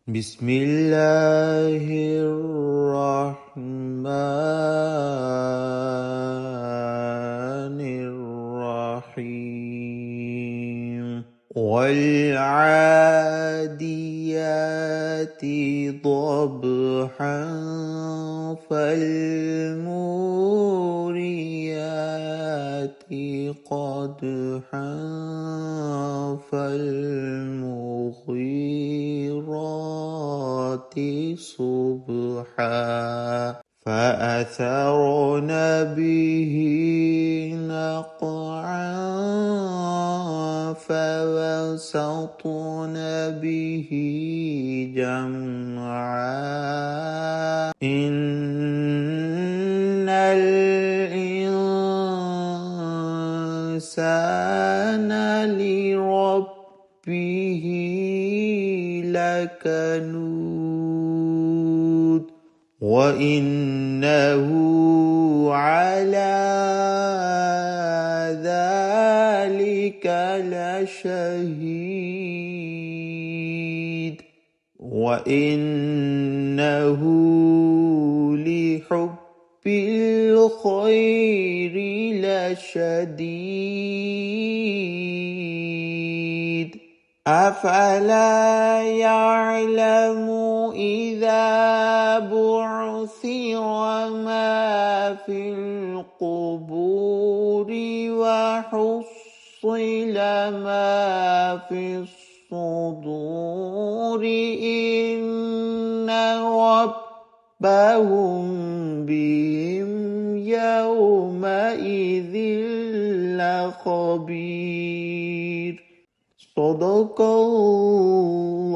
بسم الله الرحمن الرحيم والعاديات ضبحا فالموريات قدحا فالمغيرات صبحا فأثرن به نقعا فوسطن به جمعا إن الإنسان لربه لكنود وإنه على ذلك لشهيد وإنه لحب الخير لشديد أفلا يعلم إذا بعثر ما في القبور وحصل ما في الصدور إن ربهم بهم يومئذ لخبير صدق الله